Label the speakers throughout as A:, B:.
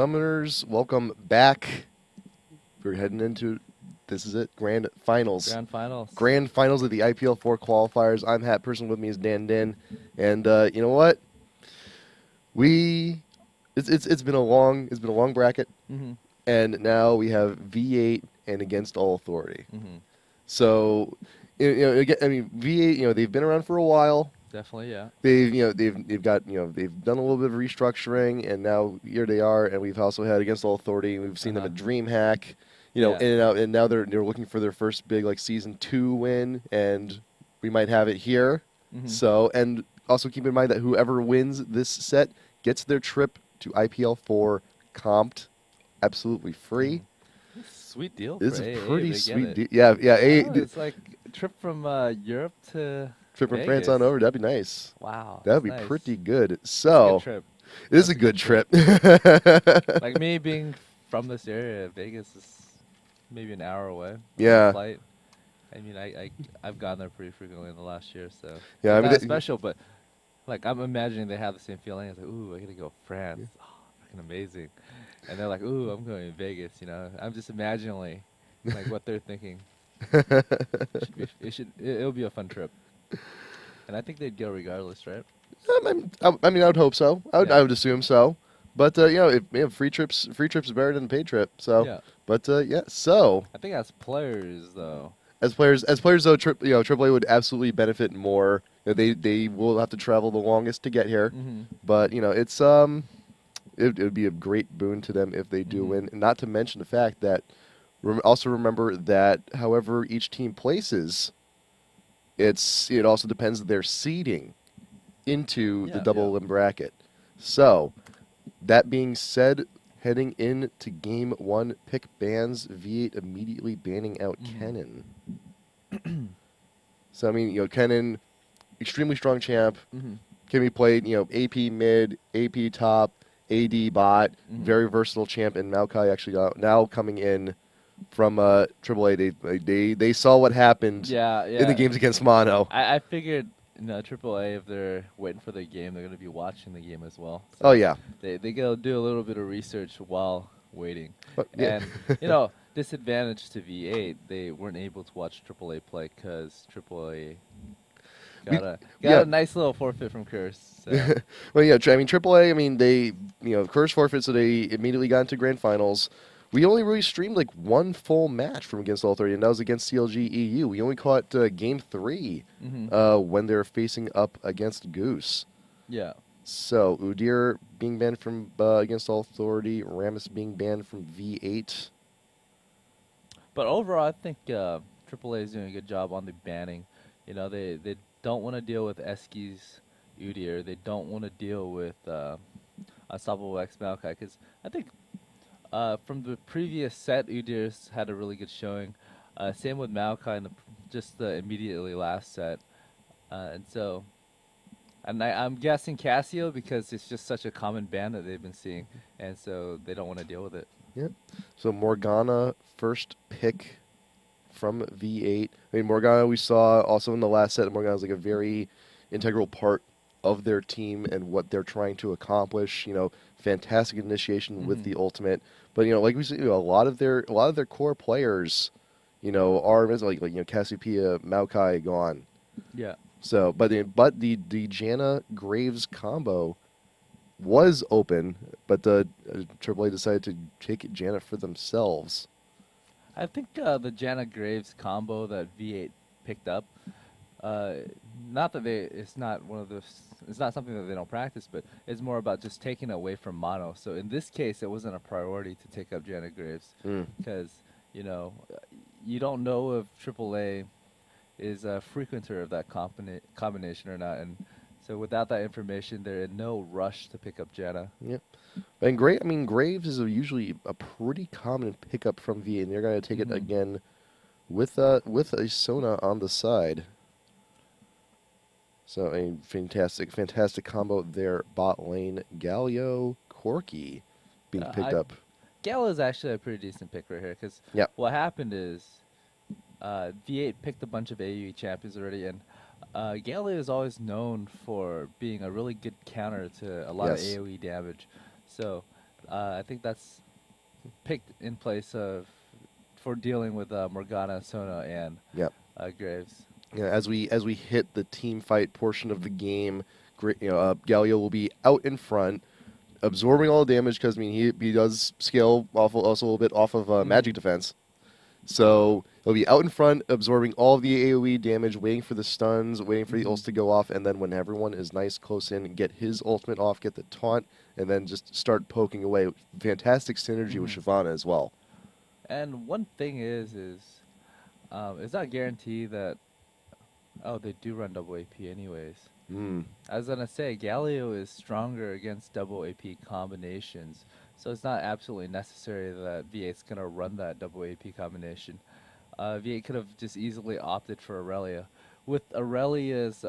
A: Summoners, welcome back. We're heading into, this is it, Grand Finals.
B: Grand finals.
A: Grand Finals of the IPL4 qualifiers. I'm Hat. Person with me is Dan Din. And you know what? It's been a long bracket,
B: Mm-hmm.
A: and now we have V8 and Against All Authority.
B: Mm-hmm.
A: So, I mean, V8, they've been around for a while.
B: Definitely, yeah.
A: They've got, they've done a little bit of restructuring, and now here they are. And we've also had Against All Authority, and we've seen them at DreamHack,
B: Yeah.
A: in and out. And now they're looking for their first big season 2 win, and we might have it here.
B: Mm-hmm.
A: So, and also keep in mind that whoever wins this set gets their trip to IPL4 comped absolutely free.
B: Sweet deal.
A: It's
B: for
A: a
B: aAa,
A: pretty
B: they get
A: sweet
B: it.
A: deal. Yeah.
B: It's like a trip from Europe to
A: Trip from France
B: Vegas.
A: on over. That'd be nice.
B: Wow.
A: That'd be
B: nice.
A: pretty good.
B: It's a
A: So,
B: good trip.
A: it is
B: That's
A: a good trip.
B: Like me being from this area, Vegas is maybe an hour away.
A: Yeah.
B: Flight. I mean, I've gone there pretty frequently in the last year, so
A: Yeah, I
B: it's
A: mean,
B: not special, but like I'm imagining they have the same feeling. It's like, ooh, I gotta go France. Oh, freaking amazing. And they're like, ooh, I'm going to Vegas. I'm just imagining like what they're thinking. It'll be a fun trip. And I think they'd go regardless, right?
A: I mean, I would hope so. I
B: Yeah.
A: would assume so. But free trips is better than a paid trip. So,
B: Yeah.
A: but yeah. So,
B: I think as players, though.
A: as players though, AAA would absolutely benefit more. They will have to travel the longest to get here.
B: Mm-hmm.
A: But it's it would be a great boon to them if they do
B: Mhm.
A: win. And not to mention the fact that also remember that however each team places, it also depends on their seeding into the
B: Yeah,
A: double
B: yeah.
A: limb bracket. So, that being said, heading into game 1, pick bans. V8 immediately banning out
B: Mhm.
A: Kennen. So I mean, Kennen, extremely strong champ,
B: Mm-hmm.
A: can be played, AP mid, AP top, AD bot,
B: Mhm.
A: very versatile champ. And Maokai actually now coming in from AAA. They saw what happened
B: Yeah,
A: in the
B: yeah.
A: games against Mono.
B: I figured, AAA, if they're waiting for the game, they're gonna be watching the game as well.
A: Oh
B: So
A: yeah.
B: they go do a little bit of research while waiting.
A: Yeah.
B: And disadvantage to V8, they weren't able to watch AAA play because AAA got
A: yeah.
B: a nice little forfeit from Curse. So.
A: Well, yeah, I mean, AAA, I mean, they, Curse forfeit, so they immediately got into Grand Finals. We only really streamed one full match from Against All 30, and that was against CLG EU. We only caught Game 3
B: Mm-hmm.
A: when they were facing up against Goose.
B: Yeah.
A: So, Udyr being banned from Against All Authority, Rammus being banned from V8.
B: But overall, I think AAA is doing a good job on the banning. They don't want to deal with Eski's Udyr. They don't want to deal with Unstoppable X Maokai because I think from the previous set, Udyr's had a really good showing. Same with Maokai in just the immediately last set. I'm guessing Casio because it's just such a common ban that they've been seeing, and so they don't want to deal with it.
A: Yep. So, Morgana, first pick from V8. I mean, Morgana, we saw also in the last set, Morgana's a very integral part of their team and what they're trying to accomplish. Fantastic initiation with
B: Mhm.
A: the ultimate. But like we said, a lot of their core players, are Cassiopeia, Maokai gone.
B: Yeah.
A: So, but the Janna Graves combo was open, but the AAA decided to take Janna for themselves.
B: I think the Janna Graves combo that V8 picked up, not that it's not it's not something that they don't practice, but it's more about just taking away from Mono. So in this case, it wasn't a priority to take up Janna Graves because you don't know if AAA is a frequenter of that combination or not, and so without that information, they're in no rush to pick up Janna.
A: Yep. And Graves is usually a pretty common pickup from V8, and they're going to take it again with a Sona on the side. So a fantastic combo there. Bot lane, Galio, Corki being picked up.
B: Gala is actually a pretty decent pick right here because what happened is V8 picked a bunch of AoE champions already, and Gala is always known for being a really good counter to a lot of AoE damage. So I think that's picked in place of for dealing with Morgana, Sona, and
A: Yep.
B: Graves.
A: As we hit the team fight portion of the game, Galio will be out in front, absorbing all the damage because I mean he does scale off also a little bit off of magic defense. So he'll be out in front, absorbing all of the AoE damage, waiting for the stuns, waiting for the ults to go off, and then when everyone is nice close in, get his ultimate off, get the taunt, and then just start poking away. Fantastic synergy with Shyvana as well.
B: And one thing is it's not guaranteed that they do run double AP anyways.
A: Mm.
B: I was gonna say Galio is stronger against double AP combinations, so it's not absolutely necessary that V8's gonna run that double AP combination. V8 could have just easily opted for Aurelia. With Aurelia's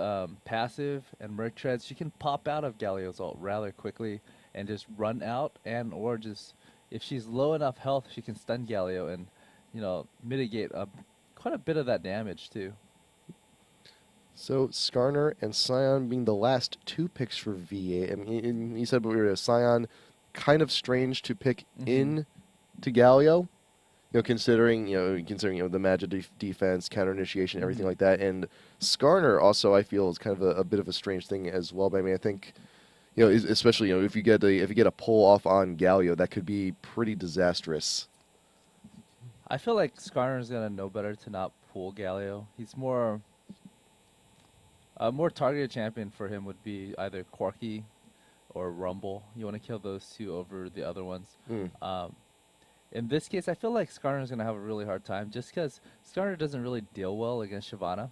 B: passive and Merc Treads, she can pop out of Galio's ult rather quickly and just run out, and or just if she's low enough health, she can stun Galio and mitigate quite a bit of that damage too.
A: So Skarner and Scion being the last two picks for V8. I mean, he said we were Scion, kind of strange to pick in to Galio. Considering the magic defense, counter initiation, everything like that, and Skarner also I feel is kind of a bit of a strange thing as well. But I mean, I think especially if you get a pull off on Galio, that could be pretty disastrous.
B: I feel like Skarner's gonna know better to not pull Galio. He's more a more targeted champion for him would be either Corki or Rumble. You want to kill those two over the other ones. In this case, I feel like Skarner's going to have a really hard time just because Skarner doesn't really deal well against Shyvana.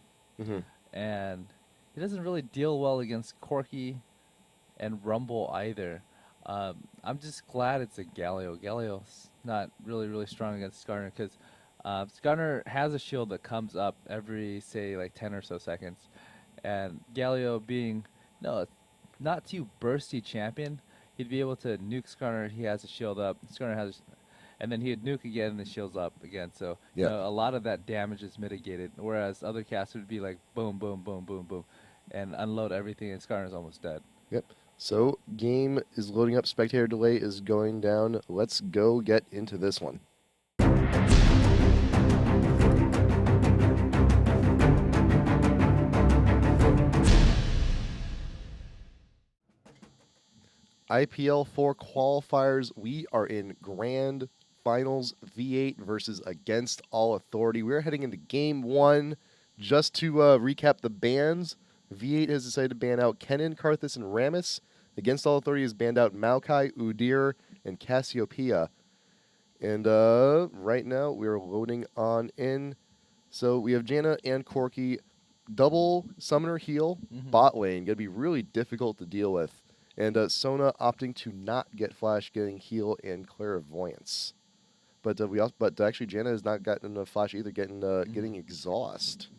B: And he doesn't really deal well against Corki and Rumble either. I'm just glad it's a Galio. Galio's not really strong against Skarner because Skarner has a shield that comes up every, say, like 10 or so seconds. And Galio being, not too bursty champion, he'd be able to nuke Skarner. He has a shield up. Skarner has and then he'd nuke again and the shield's up again. So a lot of that damage is mitigated. Whereas other casters would be like boom, boom, boom, boom, boom, and unload everything, and Skarner's almost dead.
A: Yep. So game is loading up. Spectator delay is going down. Let's go get into this one. IPL4 qualifiers. We are in grand finals. V8 versus Against All Authority. We're heading into game one. Just to recap the bans, V8 has decided to ban out Kennen, Karthus, and Rammus. Against All Authority has banned out Maokai, Udyr, and Cassiopeia. And right now we're loading on in. So we have Janna and Corki. Double summoner heal, bot lane. Gonna be really difficult to deal with. And Sona opting to not get flash, getting heal and clairvoyance. But actually Janna has not gotten a flash either, getting exhaust.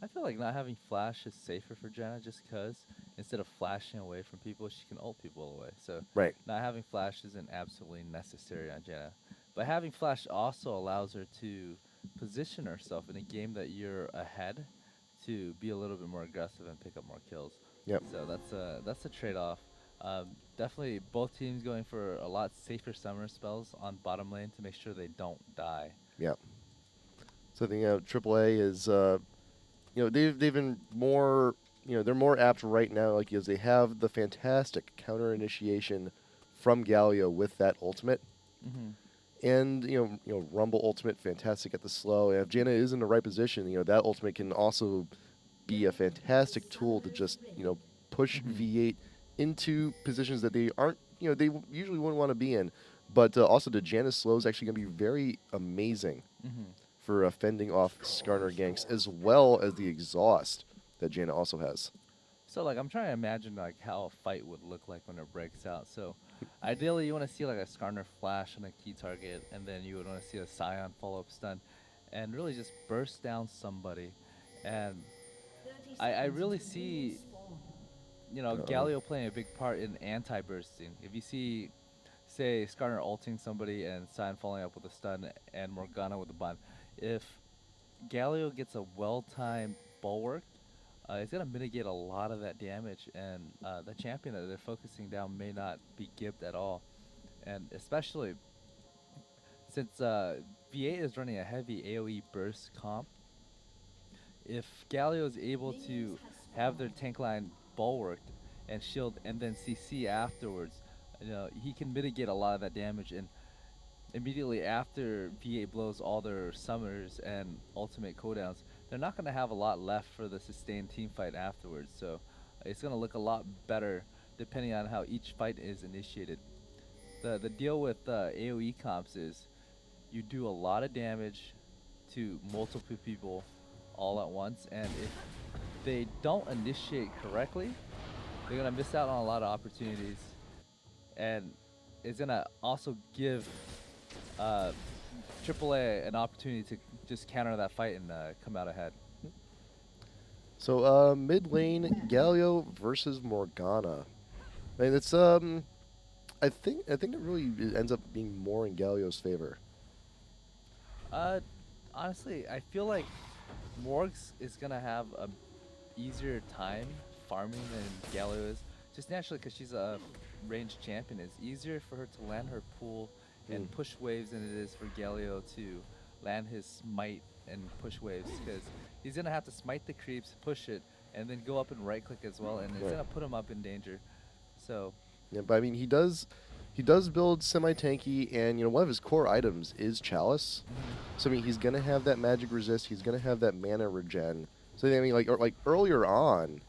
B: I feel like not having flash is safer for Janna just because instead of flashing away from people, she can ult people away. So not having flash isn't absolutely necessary on Janna. But having flash also allows her to position herself in a game that you're ahead to be a little bit more aggressive and pick up more kills.
A: Yep.
B: So that's a trade-off. Definitely both teams going for a lot safer summoner spells on bottom lane to make sure they don't die.
A: Yep. So I think AAA is they've been more they're more apt right now because they have the fantastic counter initiation from Galio with that ultimate. And Rumble ultimate fantastic at the slow. And if Janna is in the right position, that ultimate can also be a fantastic tool to just push V8 into positions that they aren't they usually wouldn't want to be in. But also the Janna slow is actually going to be very amazing for fending off Skarner ganks as well as the exhaust that Janna also has.
B: So like I'm trying to imagine like how a fight would look like when it breaks out. So ideally you want to see like a Skarner flash on a key target, and then you would want to see a Scion follow-up stun and really just burst down somebody. And I really see Galio playing a big part in anti-bursting. If you see, say, Skarner ulting somebody and Scion following up with a stun and Morgana with a bun, if Galio gets a well-timed bulwark, it's going to mitigate a lot of that damage, and the champion that they're focusing down may not be gibbed at all. and especially since V8 is running a heavy AoE burst comp, if Galio is able to have their tank line bulwarked and shield and then CC afterwards, he can mitigate a lot of that damage. And immediately after V8 blows all their summers and ultimate cooldowns, they're not going to have a lot left for the sustained team fight afterwards. So it's going to look a lot better depending on how each fight is initiated. The deal with AoE comps is you do a lot of damage to multiple people all at once, and if they don't initiate correctly, they're gonna miss out on a lot of opportunities, and it's gonna also give AAA an opportunity to just counter that fight and come out ahead.
A: So mid lane, Galio versus Morgana. I mean, it's I think it really ends up being more in Galio's favor.
B: Honestly, I feel like Morgs is gonna have a easier time farming than Galio is, just naturally because she's a ranged champion. It's easier for her to land her pool and push waves than it is for Galio to land his smite and push waves, because he's gonna have to smite the creeps, push it, and then go up and right click as well, and it's
A: Right.
B: gonna put him up in danger. So
A: Yeah, but I mean, he does build semi-tanky, and you know, one of his core items is Chalice. So I mean, he's gonna have that magic resist. He's gonna have that mana regen. So I mean, like earlier on,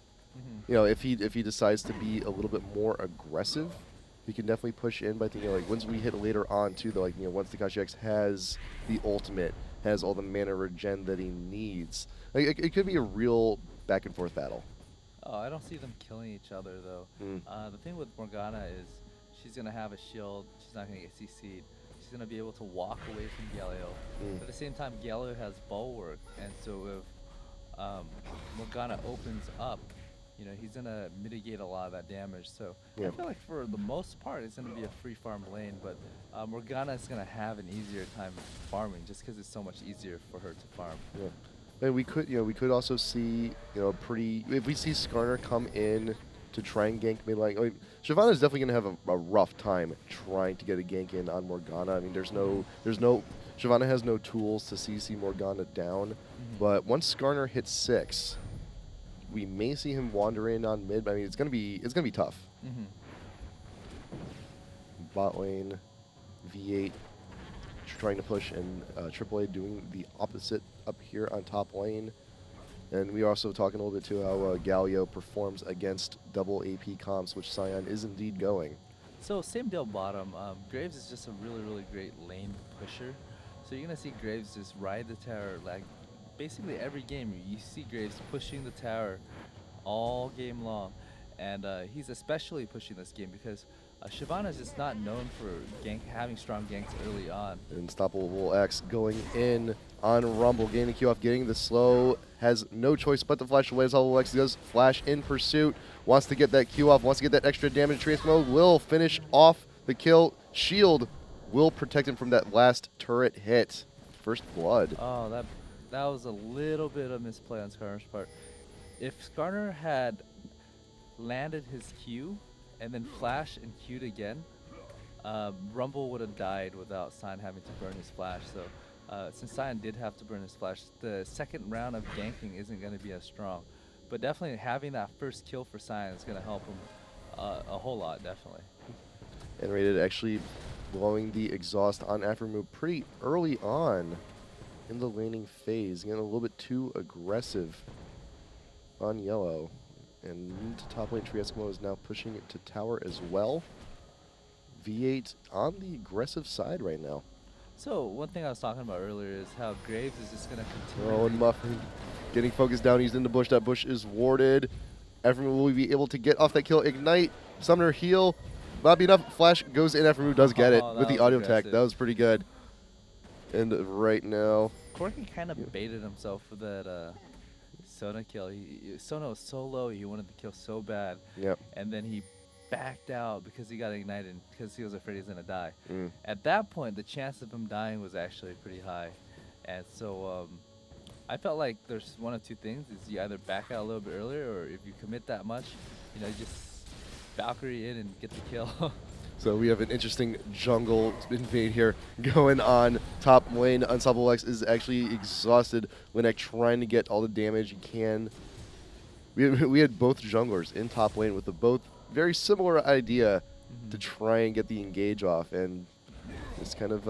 A: you know, if he decides to be a little bit more aggressive, he can definitely push in. But I think, you know, like once we hit later on too, though, like, you know, once Takashi X has the ultimate, has all the mana regen that he needs, like, it could be a real back and forth battle.
B: Oh, I don't see them killing each other though. The thing with Morgana is she's gonna have a shield. She's not gonna get CC'd. She's gonna be able to walk away from Galio. But at the same time, Galio has bulwark, and so if Morgana opens up, he's gonna mitigate a lot of that damage. So I
A: Yeah.
B: feel like for the most part, it's gonna be a free farm lane. But Morgana is gonna have an easier time farming just because it's so much easier for her to farm.
A: Yeah. And we could also see, if we see Skarner come in to try and gank mid lane. I mean, Shyvana is definitely going to have a rough time trying to get a gank in on Morgana. I mean, Shyvana has no tools to CC Morgana down. But once Skarner hits 6, we may see him wander in on mid. But I mean, it's gonna be tough. Bot lane, V8 trying to push, and AAA doing the opposite up here on top lane. And we are also talking a little bit too how Galio performs against double AP comps, which Cyan is indeed going.
B: So same deal bottom. Graves is just a really, really great lane pusher. So you're gonna see Graves just ride the tower like basically every game. You see Graves pushing the tower all game long, and he's especially pushing this game because Shyvana is just not known for having strong ganks early on.
A: Unstoppable X going in on Rumble, getting the Q off, getting the slow, has no choice but to flash away as Unstoppable X does flash in pursuit, wants to get that Q off, wants to get that extra damage. Transmo will finish off the kill. Shield will protect him from that last turret hit. First blood.
B: Oh, that was a little bit of misplay on Skarner's part. If Skarner had landed his Q and then flash and Q'd again, Rumble would have died without Cyan having to burn his flash. So since Cyan did have to burn his flash, the second round of ganking isn't going to be as strong. But definitely having that first kill for Cyan is going to help him a whole lot, definitely.
A: And Rated actually blowing the exhaust on Afremu pretty early on in the laning phase, getting a little bit too aggressive on yellow. And into top lane, Trieskimo is now pushing it to tower as well. V8 on the aggressive side right now.
B: So one thing I was talking about earlier is how Graves is just going to continue.
A: Oh, and Muffin getting focused down. He's in the bush. That bush is warded. Afremu will be able to get off that kill. Ignite. Summoner heal. Not be enough. Flash goes in. Afremu does get it with the audio tech. That was pretty good. And right now,
B: Corky kind of baited himself for that Sona kill. Sona was so low, he wanted the kill so bad.
A: Yep.
B: And then he backed out because he got ignited because he was afraid he was going to die. At that point, the chance of him dying was actually pretty high. And so I felt like there's one of two things. Is you either back out a little bit earlier, or if you commit that much, you just Valkyrie in and get the kill.
A: So we have an interesting jungle invade here going on top lane. Unstoppable X is actually exhausted. Linek trying to get all the damage he can. We had both junglers in top lane with the both very similar idea to try and get the engage off, and it's kind of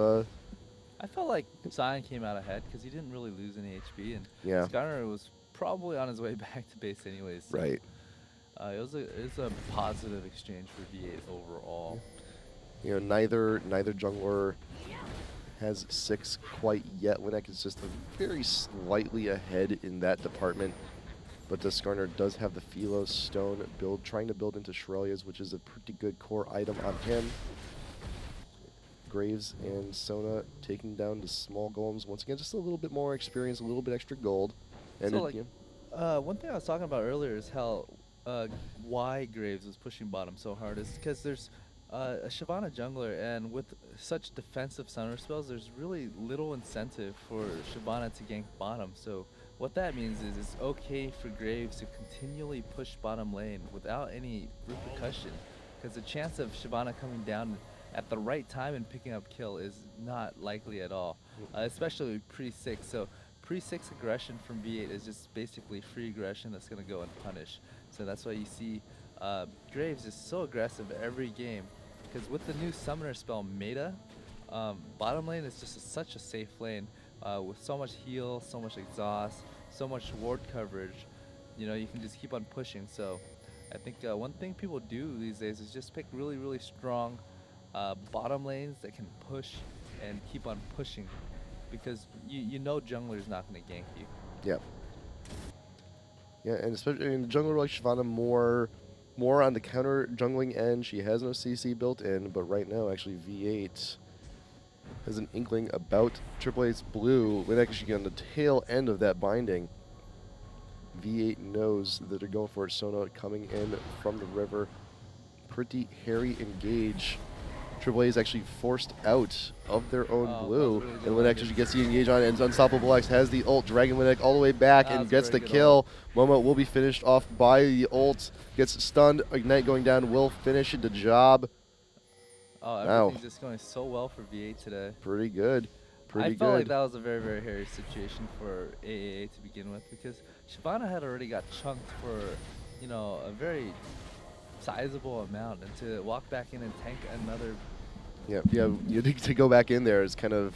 B: I felt like Zion came out ahead because he didn't really lose any HP, and
A: yeah,
B: Skyner was probably on his way back to base anyways. So,
A: right.
B: it was a positive exchange for V8 overall.
A: You know, neither jungler has 6 quite yet. Linek is just very slightly ahead in that department. But Skarner does have the Philo Stone build, trying to build into Shrelia's, which is a pretty good core item on him. Graves and Sona taking down the small golems. Once again, just a little bit more experience, a little bit extra gold. And
B: So, one thing I was talking about earlier is how why Graves was pushing bottom so hard is because there's a Shyvana jungler, and with such defensive summoner spells, there's really little incentive for Shyvana to gank bottom. So what that means is it's okay for Graves to continually push bottom lane without any repercussion, because the chance of Shyvana coming down at the right time and picking up kill is not likely at all, especially pre-6. So pre-6 aggression from V8 is just basically free aggression that's going to go unpunished. So that's why you see Graves is so aggressive every game, because with the new summoner spell meta, bottom lane is just such a safe lane with so much heal, so much exhaust, so much ward coverage. You know, you can just keep on pushing. So I think one thing people do these days is just pick really, really strong bottom lanes that can push and keep on pushing, because you know jungler's not going to gank you.
A: Yep. Yeah, and especially in the jungler like Shyvana, more on the counter jungling end. She has no CC built in, but right now actually V8 has an inkling about AAA's blue. Linek actually on the tail end of that binding. V8 knows that they're going for it. Sona coming in from the river. Pretty hairy engage. AAA is actually forced out of their own blue,
B: really
A: and
B: good
A: Linek actually gets the engage on, and Unstoppable X has the ult, dragging Linek all the way back and gets the kill. Momo will be finished off by the ult, gets stunned, Ignite going down, will finish the job.
B: Oh, everything's just going so well for V8 today.
A: Pretty good.
B: I felt like that was a very, very hairy situation for aAa to begin with, because Shyvana had already got chunked for, you know, a very sizable amount, and to walk back in and tank another.
A: Yeah, you need to go back in there is kind of,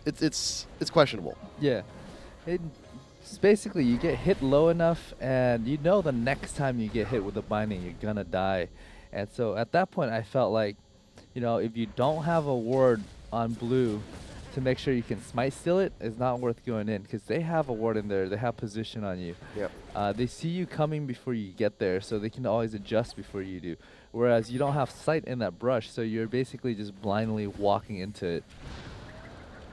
A: it's questionable.
B: Yeah, it's basically you get hit low enough, and you know the next time you get hit with a binding, you're gonna die. And so at that point, I felt like, you know, if you don't have a ward on blue to make sure you can smite steal it, it's not worth going in, because they have a ward in there, they have position on you.
A: Yep.
B: They see you coming before you get there, so they can always adjust before you do. Whereas you don't have sight in that brush, so you're basically just blindly walking into it.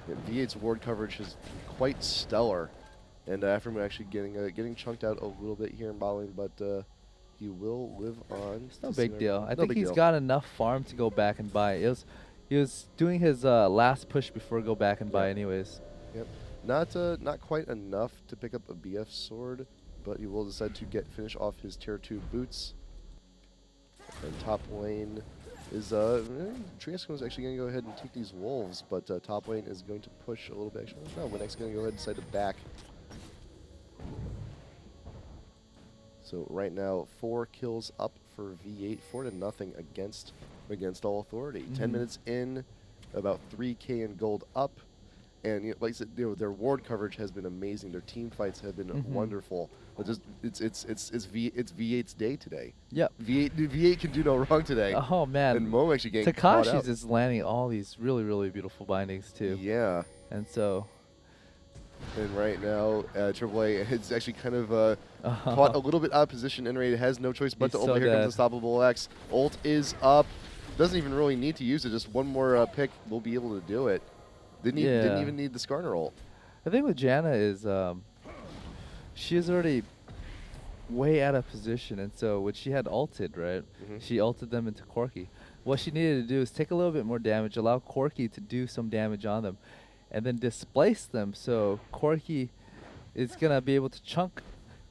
A: Yeah, V8's ward coverage is quite stellar, and after him actually getting chunked out a little bit here in bowling, but he will live on.
B: It's no big deal. I
A: No
B: think
A: big
B: he's
A: deal.
B: got enough farm to go back and buy. He was doing his last push before go back and buy anyways.
A: Yep. Not quite enough to pick up a BF sword, but he will decide to finish off his tier 2 boots. And top lane is Triasco is actually going to go ahead and take these wolves, but top lane is going to push a little bit. Actually, no, Winek's going to go ahead and decide to back. So right now, 4 kills up for V8, 4-0 against All Authority. 10 minutes in, about 3K in gold up, and you know, like I said, you know, their ward coverage has been amazing. Their team fights have been wonderful. But just it's V8's day today.
B: Yep.
A: V8 can do no wrong today.
B: Oh man.
A: And Mo actually getting caught out.
B: Takashi's is landing all these really, really beautiful bindings too.
A: Yeah.
B: And so.
A: And right now, AAA is actually kind of caught a little bit out of position. N-Raid has no choice but to ult. Here comes Unstoppable X. Ult is up. Doesn't even really need to use it. Just one more pick will be able to do it. Didn't even need the Skarner ult.
B: I think with Janna is she is already way out of position, and so when she had ulted, right, she ulted them into Corki. What she needed to do is take a little bit more damage, allow Corki to do some damage on them, and then displace them, so Corki is going to be able to chunk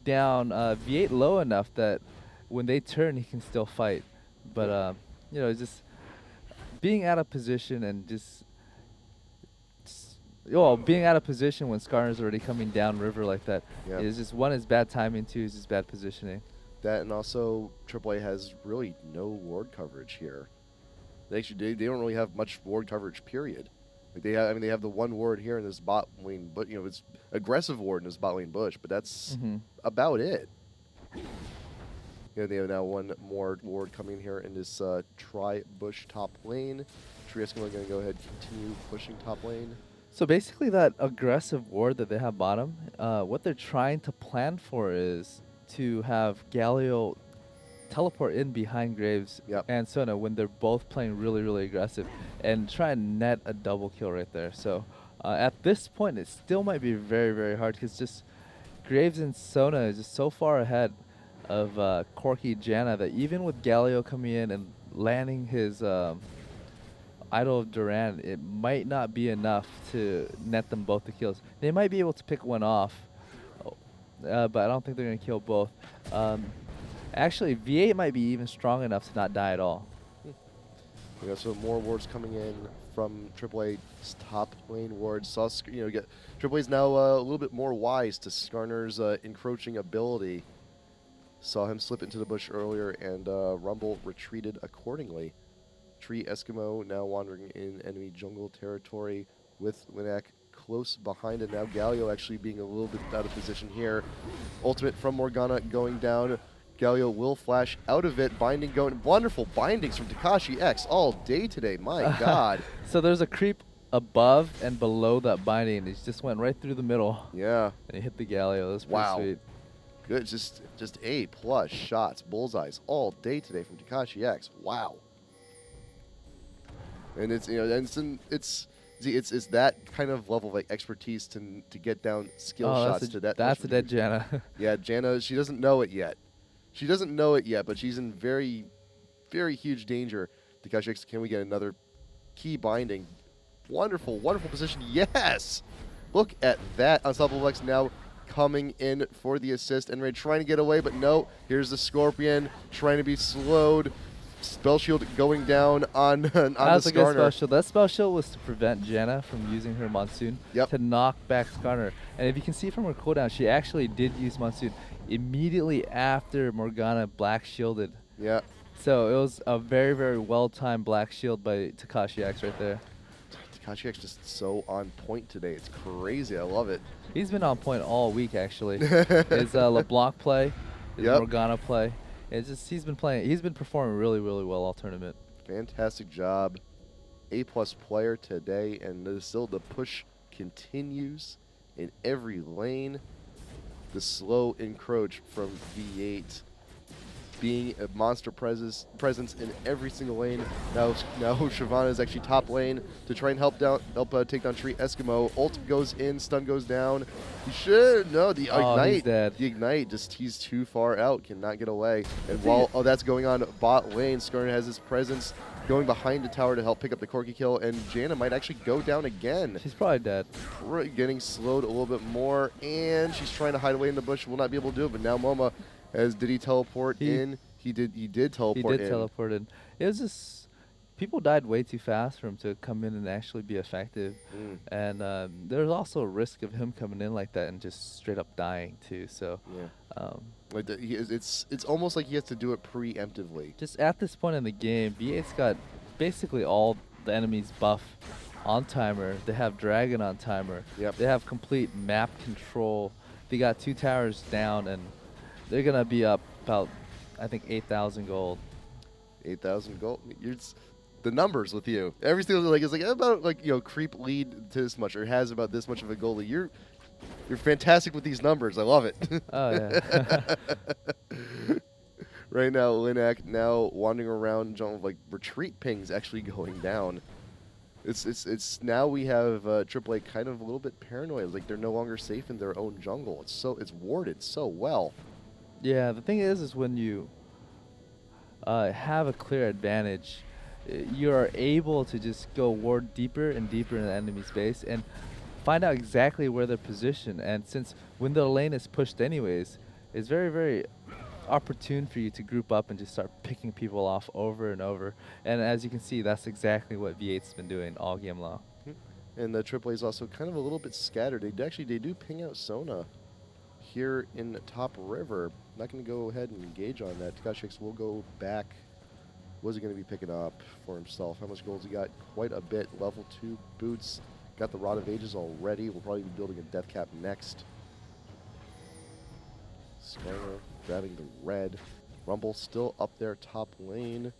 B: down V8 low enough that when they turn, he can still fight. But you know, just being out of position and well, being out of position when Skarner's already coming down river like that
A: Yeah.
B: is just, one, is bad timing, two, is just bad positioning.
A: That, and also AAA has really no ward coverage here. They don't really have much ward coverage, period. Like they have the one ward here in this bot lane, but it's aggressive ward in this bot lane bush, but that's about it. They have now one more ward coming here in this tri-bush top lane. Eskimo going to go ahead and continue pushing top lane.
B: So basically that aggressive ward that they have bottom, what they're trying to plan for is to have Galio teleport in behind Graves and Sona when they're both playing really, really aggressive and try and net a double kill right there. So at this point, it still might be very, very hard because just Graves and Sona is just so far ahead of Corky Janna that even with Galio coming in and landing his Idol of Duran, it might not be enough to net them both the kills. They might be able to pick one off, but I don't think they're going to kill both. Actually, V8 might be even strong enough to not die at all.
A: We got some more wards coming in from AAA's top lane wards. AAA's now a little bit more wise to Skarner's encroaching ability. Saw him slip into the bush earlier, and Rumble retreated accordingly. Tree Eskimo now wandering in enemy jungle territory with Linak close behind, and now Galio actually being a little bit out of position here. Ultimate from Morgana going down. Galio will flash out of it. Binding going. Wonderful bindings from Takashi X all day today. My God.
B: So there's a creep above and below that binding. He just went right through the middle.
A: Yeah.
B: And he hit the Galio. That's pretty sweet.
A: Good. Just A+ shots, bullseyes all day today from Takashi X. Wow. And it's it's that kind of level of expertise to get down skill shots to that.
B: That's a dead Janna.
A: Yeah, Janna. She doesn't know it yet. She doesn't know it yet, but she's in very, very huge danger. Takashi X, can we get another key binding? Wonderful, wonderful position. Yes! Look at that. Unstoppable X now coming in for the assist. And Ray trying to get away, but no. Here's the Scorpion trying to be slowed. Spell shield going down on the Skarner.
B: That's a good spell shield. That spell shield was to prevent Janna from using her Monsoon to knock back Skarner. And if you can see from her cooldown, she actually did use Monsoon immediately after Morgana black shielded.
A: Yeah.
B: So it was a very, very well-timed black shield by Takashi X right there.
A: Takashi X just so on point today. It's crazy. I love it.
B: He's been on point all week, actually. His LeBlanc play, his Morgana play. It's just he's been performing really, really well all tournament.
A: Fantastic job. A+ player today, and still the push continues in every lane. The slow encroach from V8 being a monster presence in every single lane. Now Shyvana is actually top lane to try and help take down Tree Eskimo. Ult goes in, stun goes down. He should the ignite.
B: He's dead.
A: The ignite he's too far out, cannot get away. And while that's going on bot lane, Skarner has his presence going behind the tower to help pick up the Corky kill, and Janna might actually go down again.
B: She's probably dead.
A: Getting slowed a little bit more, and she's trying to hide away in the bush. Will not be able to do it, but now Moma, did he teleport in? He did teleport in.
B: He did teleport in. It was just, people died way too fast for him to come in and actually be effective. And there's also a risk of him coming in like that and just straight up dying too. So
A: it's almost like he has to do it preemptively.
B: Just at this point in the game, V8's got basically all the enemies buff on timer. They have Dragon on timer. They have complete map control. They got 2 towers down, and they're gonna be up about, I think, 8,000 gold. 8,000
A: gold. The numbers with you. Every single is about creep lead to this much, or has about this much of a goal. You're fantastic with these numbers. I love it.
B: Oh yeah.
A: Right now, Linak now wandering around, retreat pings actually going down. It's now we have AAA kind of a little bit paranoid. Like they're no longer safe in their own jungle. It's warded so well.
B: Yeah, the thing is when you have a clear advantage, you are able to just go ward deeper and deeper in the enemy space and find out exactly where they're positioned. And since when the lane is pushed anyways, it's very, very opportune for you to group up and just start picking people off over and over. And as you can see, that's exactly what V8's been doing all game long.
A: And the AAA is also kind of a little bit scattered. They do ping out Sona here in top river. Not going to go ahead and engage on that. Takashix will go back. What's he going to be picking up for himself? How much gold he got? Quite a bit. Level 2 boots. Got the Rod of Ages already. We'll probably be building a Death Cap next. Skyler grabbing the red. Rumble still up there top lane.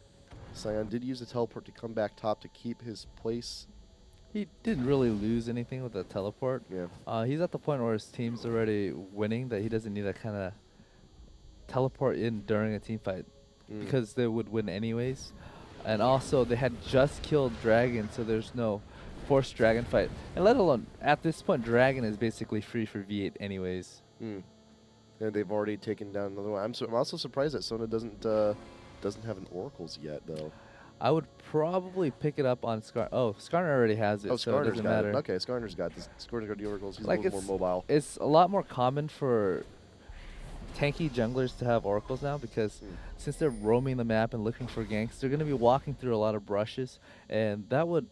A: Sion did use the teleport to come back top to keep his place.
B: He didn't really lose anything with the teleport.
A: Yeah.
B: He's at the point where his team's already winning that he doesn't need that kind of teleport in during a team fight because they would win anyways. And also, they had just killed Dragon, so there's no forced Dragon fight. And let alone, at this point, Dragon is basically free for V8 anyways.
A: And they've already taken down another one. I'm also surprised that Sona doesn't have an Oracles yet, though.
B: I would probably pick it up on Scar. Oh, Skarner already has it, so it
A: Skarner's
B: doesn't
A: got
B: matter.
A: it. Okay, Skarner's got this. Skarner's got the Oracles. He's
B: Like,
A: a little more mobile.
B: It's a lot more common for tanky junglers to have Oracles now because since they're roaming the map and looking for ganks, they're going to be walking through a lot of brushes, and that would,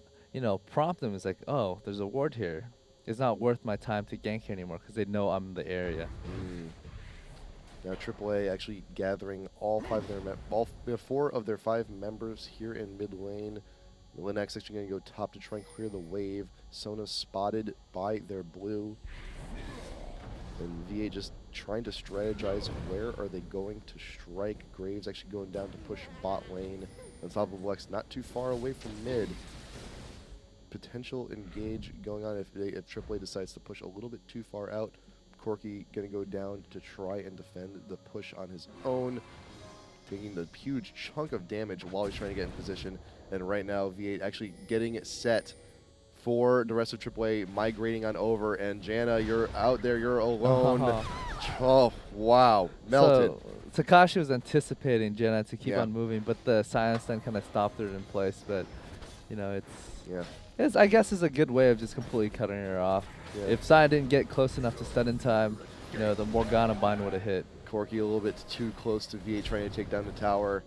B: prompt them. It's like, oh, there's a ward here. It's not worth my time to gank here anymore because they know I'm in the area.
A: Now AAA actually gathering all 4 of their 5 members here in mid lane. Linux actually going to go top to try and clear the wave. Sona spotted by their blue. And VA just trying to strategize where are they going to strike. Graves actually going down to push bot lane. Unstoppable X not too far away from mid. Potential engage going on if AAA decides to push a little bit too far out. Corky going to go down to try and defend the push on his own, taking the huge chunk of damage while he's trying to get in position. And right now, V8 actually getting it set for the rest of AAA, migrating on over. And Janna, you're out there, you're alone. Oh, wow, melted.
B: So Takashi was anticipating Janna to keep on moving, but the silence then kind of stopped her in place. But, I guess it's a good way of just completely cutting her off.
A: Yeah.
B: If Sion didn't get close enough to stun in time, the Morgana bind would have hit.
A: Corky a little bit too close to V8 trying to take down the tower.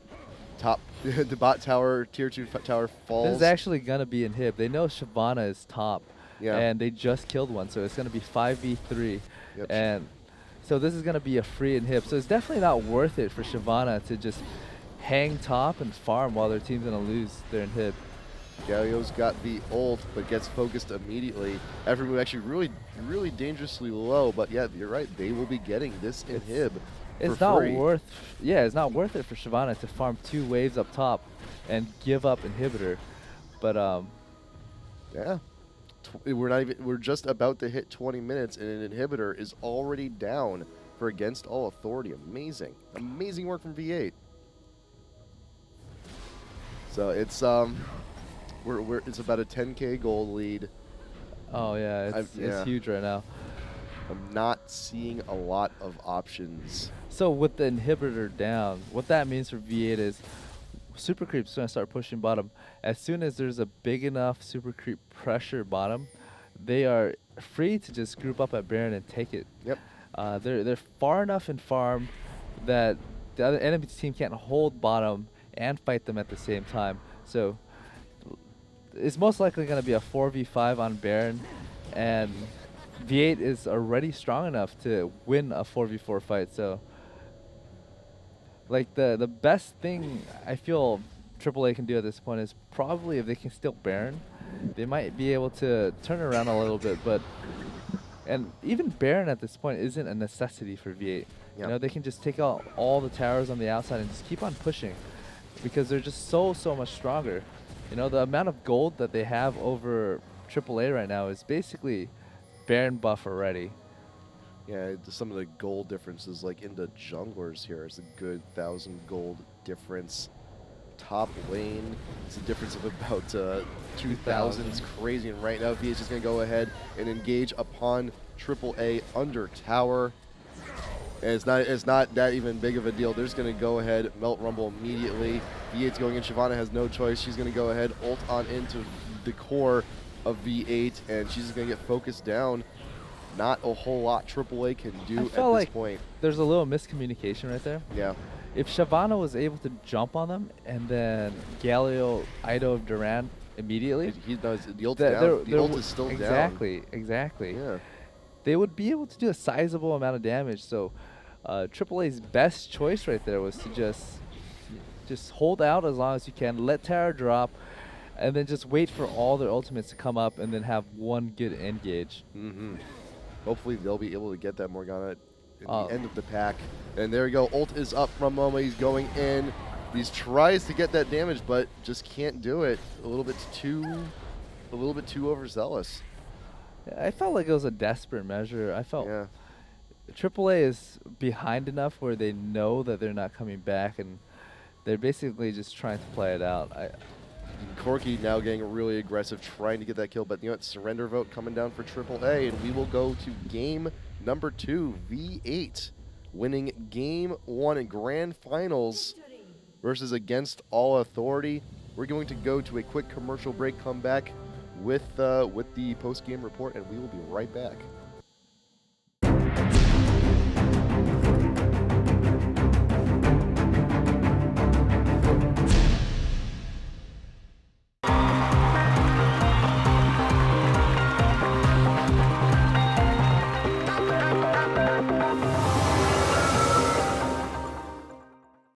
A: The bot tower, tier 2 tower falls.
B: This is actually going to be inhib. They know Shyvana is top, and they just killed one, so it's going to be 5v3.
A: Yep.
B: And so this is going to be a free inhib. So it's definitely not worth it for Shyvana to just hang top and farm while their team's going to lose their inhib.
A: Galio's got the ult, but gets focused immediately. Every move actually really, really dangerously low, but yeah, you're right. They will be getting this inhib
B: It's
A: for
B: not
A: free.
B: it's not worth it for Shyvana to farm 2 waves up top and give up inhibitor. But
A: yeah, we're just about to hit 20 minutes, and an inhibitor is already down for Against All Authority. Amazing work from V8. So it's it's about a 10k gold lead.
B: Oh yeah, it's huge right now.
A: I'm not seeing a lot of options.
B: So with the inhibitor down, what that means for V8 is super creep's going to start pushing bottom. As soon as there's a big enough super creep pressure bottom, they are free to just group up at Baron and take it.
A: Yep.
B: They're far enough in farm that the other enemy team can't hold bottom and fight them at the same time. So it's most likely going to be a 4v5 on Baron, and V8 is already strong enough to win a 4v4 fight. So like the best thing I feel AAA can do at this point is probably if they can steal Baron, they might be able to turn around a little bit. And even Baron at this point isn't a necessity for V8.
A: Yep.
B: They can just take out all the towers on the outside and just keep on pushing because they're just so much stronger. The amount of gold that they have over AAA right now is basically Baron buff already.
A: Yeah, some of the gold differences, like in the junglers here, is a good 1,000 gold difference. Top lane, it's a difference of about 2,000. It's crazy. And right now, V is just going to go ahead and engage upon AAA under tower. And it's not that even big of a deal. They're just going to go ahead, melt Rumble immediately. V8's going in. Shyvana has no choice. She's going to go ahead, ult on into the core of V8, and she's just going to get focused down. not a whole lot AAA can do at this
B: felt like
A: point.
B: there's a little miscommunication right there.
A: Yeah.
B: If Shavana was able to jump on them and then Galio Ido Duran immediately,
A: He does. The ult's
B: that
A: down. The ult is still down.
B: exactly.
A: Yeah.
B: They would be able to do a sizable amount of damage. So AAA's best choice right there was to just hold out as long as you can, let Tara drop, and then just wait for all their ultimates to come up and then have one good engage.
A: Mm-hmm. Hopefully they'll be able to get that Morgana at
B: Oh.
A: the end of the pack. And there we go. Ult is up from Momo. He's going in. He tries to get that damage, but just can't do it. A little bit too overzealous.
B: I felt like it was a desperate measure. I felt
A: Yeah.
B: AAA is behind enough where they know that they're not coming back, and they're basically just trying to play it out.
A: Corky now getting really aggressive, trying to get that kill, but you know what? Surrender vote coming down for AAA, and we will go to game number 2, V8, winning game 1 in grand finals versus against All Authority. We're going to go to a quick commercial break, come back with the post-game report, and we will be right back.